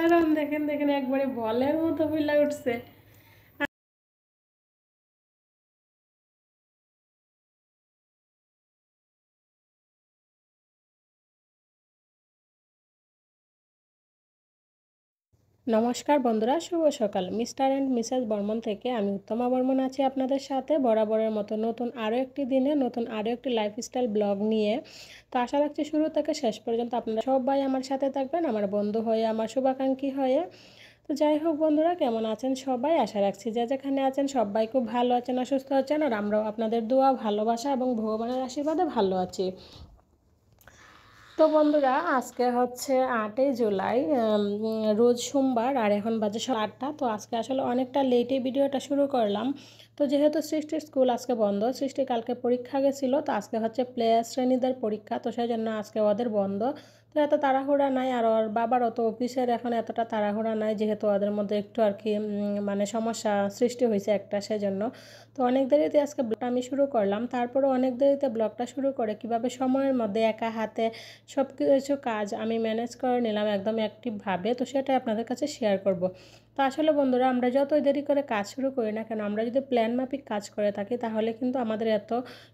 অসাধারণ দেখেন দেখেন একবারে বলের মতো ফুলে উঠছে। নমস্কার বন্ধুরা, শুভ সকাল। মিস্টার অ্যান্ড মিসেস বর্মন থেকে আমি উত্তমা বর্মন আছি আপনাদের সাথে বরাবরের মতো নতুন আরও একটি দিনে নতুন আরও একটি লাইফস্টাইল ব্লগ নিয়ে। তো আশা রাখছি শুরু থেকে শেষ পর্যন্ত আপনারা সবাই আমার সাথে থাকবেন, আমার বন্ধু হয়ে, আমার শুভাকাঙ্ক্ষী হয়ে। তো যাই হোক বন্ধুরা, কেমন আছেন সবাই? আশা রাখছি যে যেখানে আছেন সবাই খুব ভালো আছেন, সুস্থ আছেন, আর আমরাও আপনাদের দোয়া, ভালোবাসা এবং ভগবানের আশীর্বাদে ভালো আছি। তো বন্ধুরা, আজকে হচ্ছে 8ই জুলাই, রোজ সোমবার, আর এখন বাজে 8টা। তো আজকে আসলে অনেকটা লেটে ভিডিওটা শুরু করলাম। তো যেহেতু সৃষ্টির স্কুল আজকে বন্ধ, সৃষ্টি কালকে পরীক্ষা গেছিলো, তো আজকে হচ্ছে প্লে শ্রেণীদের পরীক্ষা, তো সেই জন্য আজকে ওদের বন্ধ। তো এত তাড়াহুড়া নাই, আর ওর বাবার অত অফিসের এখন এতটা তাড়াহুড়া নাই, যেহেতু ওদের মধ্যে একটু আর কি মানে সমস্যা সৃষ্টি হয়েছে একটা, সেজন্য। তো অনেক দেরিতে আজকে ব্লগটা আমি শুরু করলাম। তারপরে অনেক দেরিতে ব্লগটা শুরু করে কিভাবে সময়ের মধ্যে একা হাতে সব কিছু কাজ আমি ম্যানেজ করে নিলাম একদম অ্যাক্টিভভাবে, তো সেটাই আপনাদের কাছে শেয়ার করব। তো আসলে বন্ধুরা, আমরা যতই দেরি করে কাজ শুরু করি না কেন, আমরা যদি প্ল্যান মাফিক কাজ করে থাকি তাহলে কিন্তু আমাদের এত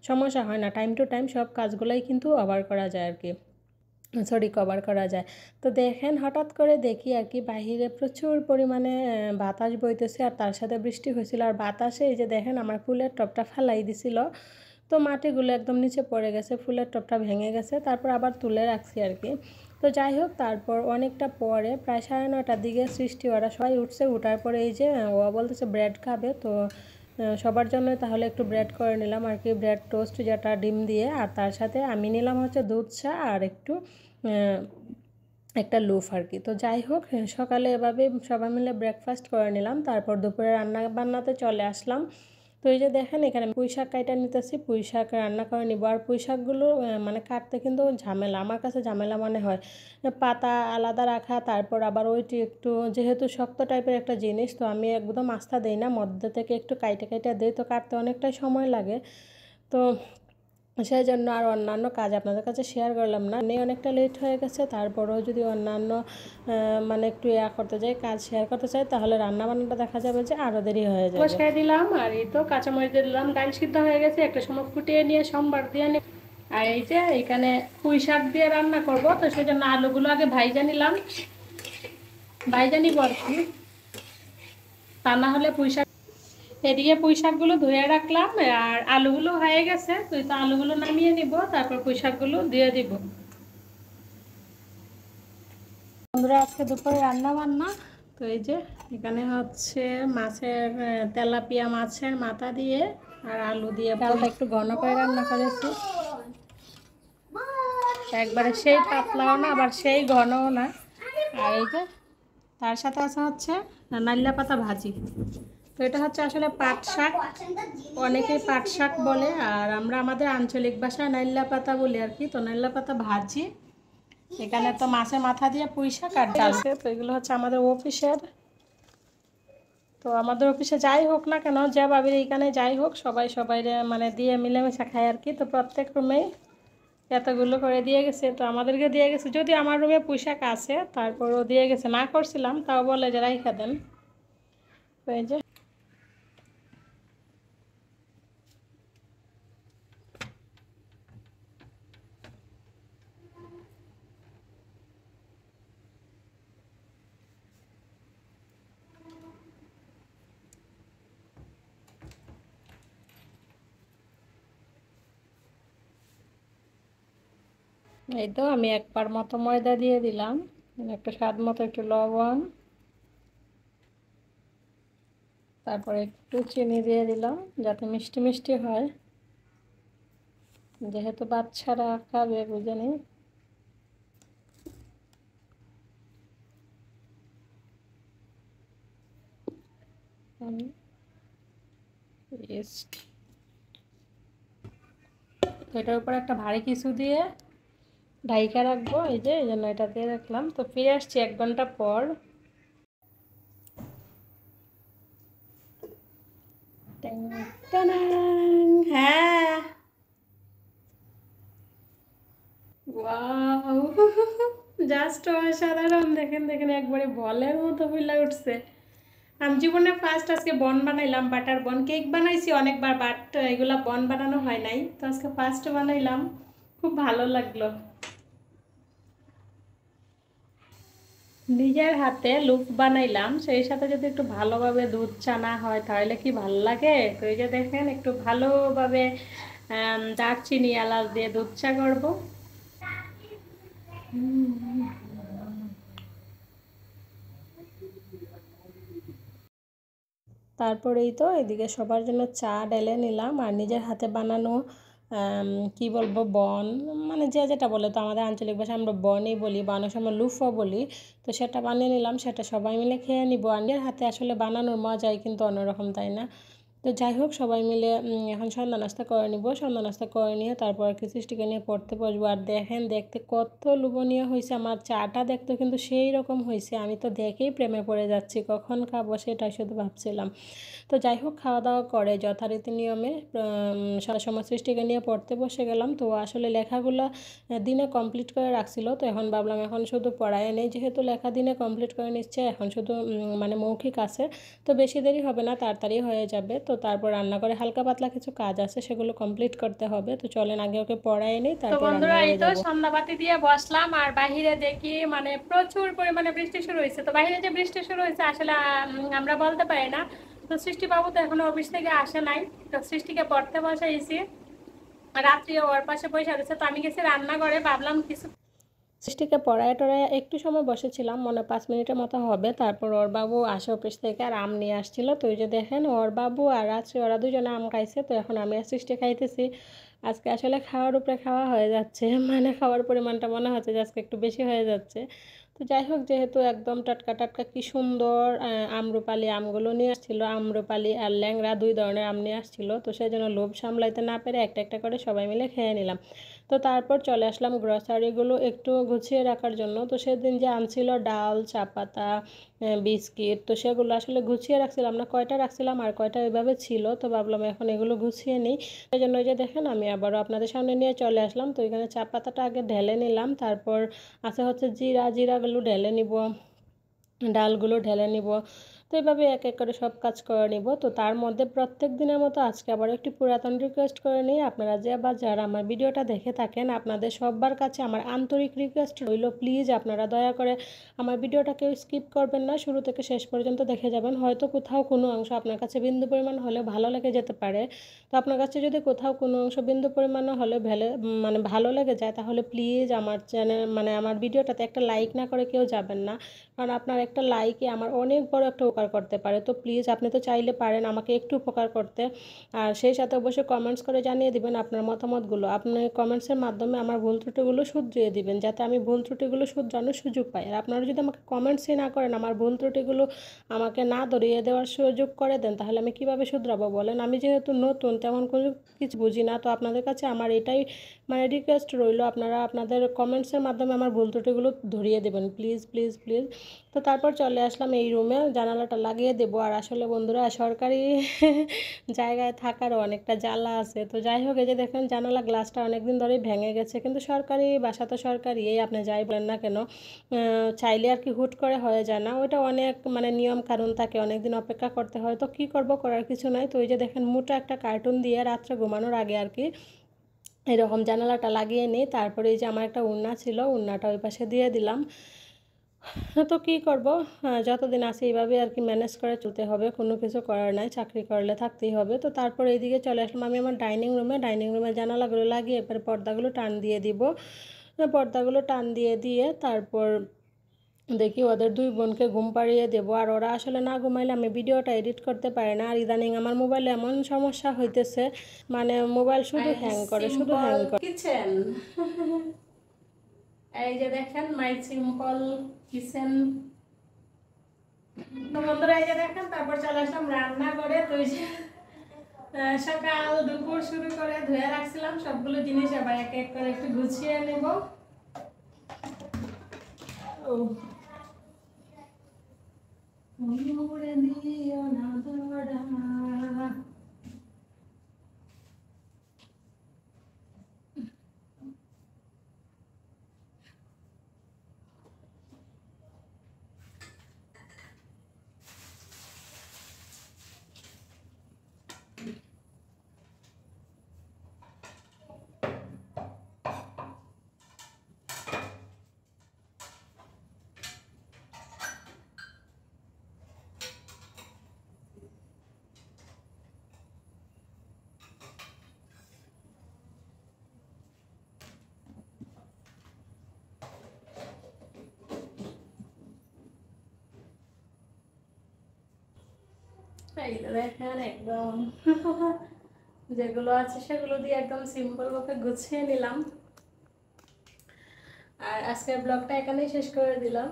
সমস্যা হয় না। টাইম টু টাইম সব কাজগুলোই কিন্তু করা যায় আর কি, কভার করা যায়। তো দেখেন, হঠাৎ করে দেখি আর কি বাহিরে প্রচুর পরিমাণে বাতাস বইতেছে, আর তার সাথে বৃষ্টি হয়েছিল। আর বাতাসে এই যে দেখেন আমার ফুলের টবটা ফালাই দিছিল, তো মাটিগুলো একদম নিচে পড়ে গেছে, ফুলের টবটা ভেঙে গেছে, তারপর আবার তুলে রাখছি আর কি। তো যাই হোক, তারপর অনেকটা পরে প্রায় 9:30টার দিকে সৃষ্টি ওরা সবাই উঠছে। উঠার পরে এই যে ও বলতেছে ব্রেড খাবে, তো সবার জন্য তাহলে একটু ব্রেড করে নিলাম আর কি, ব্রেড টোস্ট যেটা ডিম দিয়ে, আর তার সাথে আমি নিলাম হচ্ছে দুধ চা আর একটু একটা লুফ আর কি। তো যাই হোক, সকালে এভাবে সবাই মিলে ব্রেকফাস্ট করে নিলাম। তারপর দুপুরে রান্না বান্নাতে চলে আসলাম। তো এই যে দেখেন, এখানে পুঁই শাক কাইটা নিতেছি, পুঁই শাক রান্না করে নিব। আর পুঁই শাকগুলো মানে কাটতে কিন্তু ঝামেলা, আমার কাছে ঝামেলা মনে হয়। পাতা আলাদা রাখা, তারপর আবার ওইটি একটু যেহেতু শক্ত টাইপের একটা জিনিস, তো আমি একদম আস্থা দিই না, মধ্যে থেকে একটু কাইটে কাইটে দিই, তো কাটতে অনেকটাই সময় লাগে। তো সেই জন্য আর অন্যান্য কাজ আপনাদের কাছে শেয়ার করলাম না, অনেকটা লেট হয়ে গেছে। তারপরেও যদি অন্যান্য মানে একটু করতে যাই, কাজ শেয়ার করতে চাই, তাহলে রান্না বান্নাটা দেখা যাবে যে আরও দেরি হয়ে যাবে। বসাই দিলাম, আর এই তো কাঁচামরিচ দিয়ে দিলাম, ডাল সিদ্ধ হয়ে গেছে, একটা সময় ফুটিয়ে নিয়ে সোমবার দিয়ে নিই। আর এই যে এখানে পুঁই শাক দিয়ে রান্না করব, তো সেই জন্য আলুগুলো আগে ভাইজা নিলাম, ভাইজা নিব আর কি, তা না হলে পুঁই শাক। এদিকে পুঁই শাকগুলো ধুয়ে রাখলাম, আর আলুগুলো হয়ে গেছে, তুই তো আলুগুলো নামিয়ে নিব, তারপর পুঁই শাকগুলো দিয়ে দিব। বন্ধুরা, আজকে দুপুরে রান্না বান্না, তো এই যে এখানে হচ্ছে মাছের তেলাপিয়া মাছের মাথা দিয়ে আর আলু দিয়ে ডালটা একটু ঘন করে রান্না করেছি, একবারে সেই পাতলাও না আবার সেই ঘনও না। আর এই যে তার সাথে আছে হচ্ছে নাইলা পাতা ভাজি। তো এটা হচ্ছে আসলে পাট শাক, অনেকেই পাট শাক বলে, আর আমরা আমাদের আঞ্চলিক ভাষায় নাইলা পাতা বলি আর কি। তো নাইলা পাতা ভাজি, এখানে তো মাছের মাথা দিয়ে পুঁই শাক আর ডাল। তো এগুলো হচ্ছে আমাদের অফিসের, তো আমাদের অফিসে যাই হোক না কেন, যে ভাবির এইখানে যাই হোক, সবাই সবাই মানে দিয়ে মিলেমিশে খায় আর কি। তো প্রত্যেক রুমেই এতগুলো করে দিয়ে গেছে, তো আমাদেরকে দিয়ে গেছে, যদি আমার রুমে পুঁই শাক আছে তারপরও দিয়ে গেছে, না করছিলাম তাও বলে যে রাইখা দেন। তো এই যে এই তো আমি এক পার মতো ময়দা দিয়ে দিলাম, একটা স্বাদ মতো একটু লবণ, তারপরে একটু চিনি দিয়ে দিলাম যাতে মিষ্টি মিষ্টি হয়, যেহেতু বাচ্চারা খাবে বুঝে নি। তো এটার উপর একটা ভারী কিছু দিয়ে ঢাইকা রাখবো, এই যে এই জন্য এটা দিয়ে রাখলাম। তো ফিরে আসছি 1 ঘন্টা পর। হ্যাঁ, ওয়াও, জাস্ট অসাধারণ। দেখেন দেখেন একবারে বলের মতো ফুলে উঠছে। আমি জীবনে ফার্স্ট আজকে বন বানাইলাম, বাটার বন। কেক বানাইছি অনেকবার, বাট এগুলা বন বানানো হয় নাই, তো আজকে ফার্স্ট বানাইলাম, খুব ভালো লাগলো। নিজের হাতে লুপ বানাইলাম, সেই সাথে যদি একটু ভালোভাবে দুধ চা না হয় তাহলে কি ভালো লাগে। তো এই যে দেখেন একটু ভালোভাবে দারচিনি এলাচ দিয়ে দুধ চা করবো। তারপরেই তো এদিকে সবার জন্য চা ঢেলে নিলাম, আর নিজের হাতে বানানো কি বলবো বন, মানে যে যেটা বলে, তো আমাদের আঞ্চলিক ভাষায় আমরা বনই বলি বা অনেক সময় লুফও বলি। তো সেটা বানিয়ে নিলাম, সেটা সবাই মিলে খেয়ে নিব। আর নিজের হাতে আসলে বানানোর মজাই কিন্তু অন্যরকম, তাই না? তো যাই হোক, সবাই মিলে এখন সন্ধ্যা নাস্তা করে নিব। সন্ধ্যা নাস্তা করে নিয়ে তারপর আর কি সৃষ্টিকে নিয়ে পড়তে বসবো। আর দেখেন দেখতে কত লোভনীয় হয়েছে, আমার চাটা দেখতে কিন্তু সেই রকম হয়েছে, আমি তো দেখেই প্রেমে পড়ে যাচ্ছি, কখন খাবো সেটাই শুধু ভাবছিলাম। তো যাই হোক, খাওয়া দাওয়া করে যথারীতি নিয়মে সারা সময় সৃষ্টিকে নিয়ে পড়তে বসে গেলাম। তো আসলে লেখাগুলো দিনে কমপ্লিট করে রাখছিল, তো এখন ভাবলাম এখন শুধু পড়ায় নেই, যেহেতু লেখা দিনে কমপ্লিট করে নিচ্ছে, এখন শুধু মানে মৌখিক আছে, তো বেশি দেরি হবে না, তাড়াতাড়ি হয়ে যাবে। তো তারপর রান্না করে হালকা পাতলা কিছু কাজ আছে, সেগুলো কমপ্লিট করতে হবে। তো চলেন আগে ওকে পড়ায় নেই, তারপর বন্ধুরা এই তো সন্ধ্যাবাতি দিয়ে বসলাম, আর বাহিরে দেখি মানে প্রচুর পরিমাণে বৃষ্টি শুরু হয়েছে। তো বাহিরে যে বৃষ্টি শুরু হয়েছে আসলে আমরা বলতে পারি না। তো সৃষ্টি বাবু তো এখনো অফিস থেকে আসে নাই, তো সৃষ্টিকে পড়তে বসাইছি, রাত্রি ওর পাশে বসে রয়েছে। তো আমি গেছি রান্নাঘরে, ভাবলাম কিছু সৃষ্টিকে পড়ায় টড়ায় একটু সময় বসেছিলাম, মনে 5 মিনিটের মতো হবে। তারপর ওর বাবু আসে অফিস থেকে আর আম নিয়ে আসছিল। তো ওই যে দেখেন ওর বাবু আর রাত্রি ওরা দুজনে আম খাইছে, তো এখন আমি আর সৃষ্টি খাইতেছি। আজকে আসলে খাওয়ার উপরে খাওয়া হয়ে যাচ্ছে, মানে খাওয়ার পরিমাণটা মনে হচ্ছে যে আজকে একটু বেশি হয়ে যাচ্ছে। তো যাই হোক, যেহেতু একদম টাটকা টাটকা কি সুন্দর আম্রপালি আমগুলো নিয়ে আসছিলো, আম্রপালি আর ল্যাংড়া 2 ধরনের আম নিয়ে আসছিলো, তো সেই জন্য লোভ সামলাইতে না পেরে একটা একটা করে সবাই মিলে খেয়ে নিলাম। তো তারপর চলে আসলাম গ্রসারিগুলো একটু গুছিয়ে রাখার জন্য। তো সেদিন যে আনছিল ডাল, চা পাতা, বিস্কিট, তো সেগুলো আসলে গুছিয়ে রাখছিলাম না, কয়টা রাখছিলাম আর কয়টা ওইভাবে ছিল, তো ভাবলাম এখন এগুলো গুছিয়ে নিই। সেই জন্য যে দেখেন আমি আবারও আপনাদের সামনে নিয়ে চলে আসলাম। তো এখানে চা পাতাটা আগে ঢেলে নিলাম, তারপর আছে হচ্ছে জিরাগুলো ঢেলে নিব, ডালগুলো ঢেলে নিব। তো এইভাবে এক এক করে সব কাজ করে নিব। তো তার মধ্যে প্রত্যেক দিনের মতো আজকে আবার একটি পুরাতন রিকোয়েস্ট করে নিই। আপনারা যে আবার যারা আমার ভিডিওটা দেখে থাকেন, আপনাদের সবার কাছে আমার আন্তরিক রিকোয়েস্ট রইল, প্লিজ আপনারা দয়া করে আমার ভিডিওটা কেউ স্কিপ করবেন না, শুরু থেকে শেষ পর্যন্ত দেখে যাবেন। হয়তো কোথাও কোনো অংশ আপনার কাছে বিন্দু পরিমাণ হলে ভালো লেগে যেতে পারে। তো আপনার কাছে যদি কোথাও কোনো অংশ বিন্দু পরিমাণও হলে মানে ভালো লেগে যায়, তাহলে প্লিজ আমার চ্যানেল মানে আমার ভিডিওটাতে একটা লাইক না করে কেউ যাবেন না, কারণ আপনার একটা লাইকে আমার অনেক বড় একটা উপকার করতে পারে। তো প্লিজ আপনি তো চাইলে পারেন আমাকে একটু উপকার করতে, আর সেই সাথে অবশ্যই কমেন্টস করে জানিয়ে দিবেন আপনার মতামতগুলো। আপনি কমেন্টসের মাধ্যমে আমার ভুল ত্রুটিগুলো শুধরিয়ে দিবেন, যাতে আমি ভুল ত্রুটিগুলো শুধরানোর সুযোগ পাই। আর আপনারা যদি আমাকে কমেন্টসই না করেন, আমার ভুল ত্রুটিগুলো আমাকে না ধরিয়ে দেওয়ার সুযোগ করে দেন, তাহলে আমি কিভাবে শুধরাবো বলেন? আমি যেহেতু নতুন, তেমন কোনো কিছু বুঝি না। তো আপনাদের কাছে আমার এটাই মানে রিকোয়েস্ট রইল, আপনারা আপনাদের কমেন্টসের মাধ্যমে আমার ভুল ত্রুটিগুলো ধরিয়ে দেবেন, প্লিজ প্লিজ প্লিজ। তো তারপর চলে আসলাম এই রুমে, জানালাটা লাগিয়ে দেবো। আর আসলে বন্ধুরা সরকারি জায়গায় থাকারও অনেকটা জ্বালা আছে। তো যাই হোক, এই যে দেখেন জানালা গ্লাসটা অনেক দিন ধরেই ভেঙে গেছে, কিন্তু সরকারি বাসা তো সরকারি, এই আপনি যাই বলেন না কেন, চাইলে আর কি হুট করে হয়ে যায় না, ওইটা অনেক মানে নিয়ম কানুন থাকে, অনেক দিন অপেক্ষা করতে হয়। তো কী করব, করার কিছু নাই। তো ওই যে দেখেন মোটা একটা কার্টুন দিয়ে রাত্রে ঘুমানোর আগে আর কি এরকম জানালাটা লাগিয়ে নিই। তারপরে এই যে আমার একটা ওড়না ছিল, ওড়নাটা ওই পাশে দিয়ে দিলাম। তো কী করব, যতদিন আছে এইভাবে আর কি ম্যানেজ করে চলতে হবে, কোনো কিছু করার নাই, চাকরি করলে থাকতেই হবে। তো তারপর এইদিকে চলে আসলাম আমি আমার ডাইনিং রুমে জানালাগুলো লাগিয়ে এবার পর্দাগুলো টান দিয়ে দিব। পর্দাগুলো টান দিয়ে দিয়ে তারপর দেখি ওদের 2 বোনকে ঘুম পাড়িয়ে দেবো। আর ওরা আসলে না ঘুমাইলে আমি ভিডিওটা এডিট করতে পারি না। আর ইদানিং আমার মোবাইলে এমন সমস্যা হইতেছে, মানে মোবাইল শুধু হ্যাং করে, শুধু হ্যাং করে। কিচেন, এই যে দেখেন মাই সিম্পল কিচেন। তো বন্ধুরা এই যে দেখেন, তারপর চলে আসলাম রান্না করে। তো এই যে সকাল দুপুর শুরু করে ধুয়ে রাখছিলাম সবগুলো জিনিস, আবার এক এক করে একটু গুছিয়ে নেব। ও দিও না ধরা। এই দেখেন একদম যেগুলো আছে সেগুলো দিয়ে একদম সিম্পলভাবে গুছিয়ে নিলাম। আর আজকের ব্লগটা এখানেই শেষ করে দিলাম।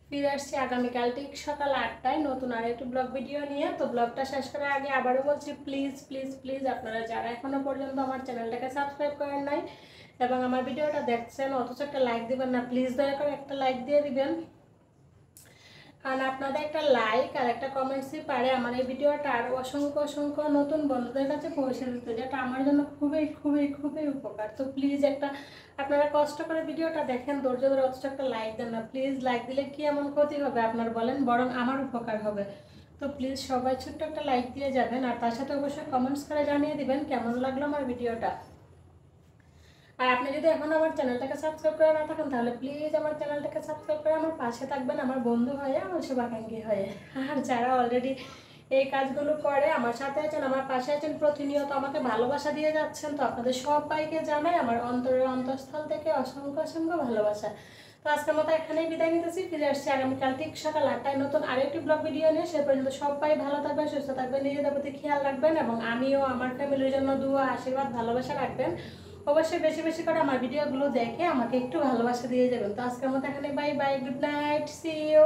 ফিরে আসছি আগামীকাল ঠিক সকাল 8টায় নতুন আর একটু ব্লগ ভিডিও নিয়ে। তো ব্লগটা শেষ করার আগে আবারও বলছি, প্লিজ প্লিজ প্লিজ আপনারা যারা এখনো পর্যন্ত আমার চ্যানেলটাকে সাবস্ক্রাইব করেন নাই এবং আমার ভিডিওটা দেখছেন অথচ একটা লাইক দিবেন না, প্লিজ দয়া করে একটা লাইক দিয়ে দিবেন। কারণ আপনাদের একটা লাইক আর একটা কমেন্টসই পারে আমার এই ভিডিওটা আরও অসংখ্য অসংখ্য নতুন বন্ধুদের কাছে পৌঁছে দিতে, যেটা আমার জন্য খুবই খুবই খুবই উপকার। তো প্লিজ একটা আপনারা কষ্ট করে ভিডিওটা দেখেন, ধৈর্য ধরে, অথচ একটা লাইক দেন না। প্লিজ লাইক দিলে কি এমন ক্ষতি হবে আপনার বলেন, বরং আমার উপকার হবে। তো প্লিজ সবাই ছোট্ট একটা লাইক দিয়ে যাবেন, আর তার সাথে অবশ্যই কমেন্টস করে জানিয়ে দিবেন কেমন লাগলো আমার ভিডিওটা। আর আপনি যদি এখন আমার চ্যানেলটাকে সাবস্ক্রাইব করে না থাকেন তাহলে প্লিজ আমার চ্যানেলটাকে সাবস্ক্রাইব করে আমার পাশে থাকবেন, আমার বন্ধু হয়ে, আমার শুভাকাঙ্ক্ষী হয়ে। আর যারা অলরেডি এই কাজগুলো করে আমার সাথে আছেন, আমার পাশে আছেন, প্রতিনিয়ত আমাকে ভালোবাসা দিয়ে যাচ্ছেন, তো আপনাদের সবাইকে জানাই আমার অন্তরের অন্তঃস্থল থেকে অসংখ্য অসংখ্য ভালোবাসা। তো আজকের মতো এখানেই বিদায় নিতেছি। ফিরে আসছি আগামীকাল ঠিক সকাল 8টায় নতুন আরেকটি ব্লগ ভিডিও নিয়ে। সে পর্যন্ত সবাই ভালো থাকবেন, সুস্থ থাকবেন, নিজেদের প্রতি খেয়াল রাখবেন এবং আমিও আমার ফ্যামিলির জন্য দোয়া আশীর্বাদ ভালোবাসা রাখবেন। অবশ্যই বেশি বেশি করে আমার ভিডিওগুলো দেখে আমাকে একটু ভালোবাসা দিয়ে যাবেন। তো আজকের মতো এখানে bye bye, good night, see you.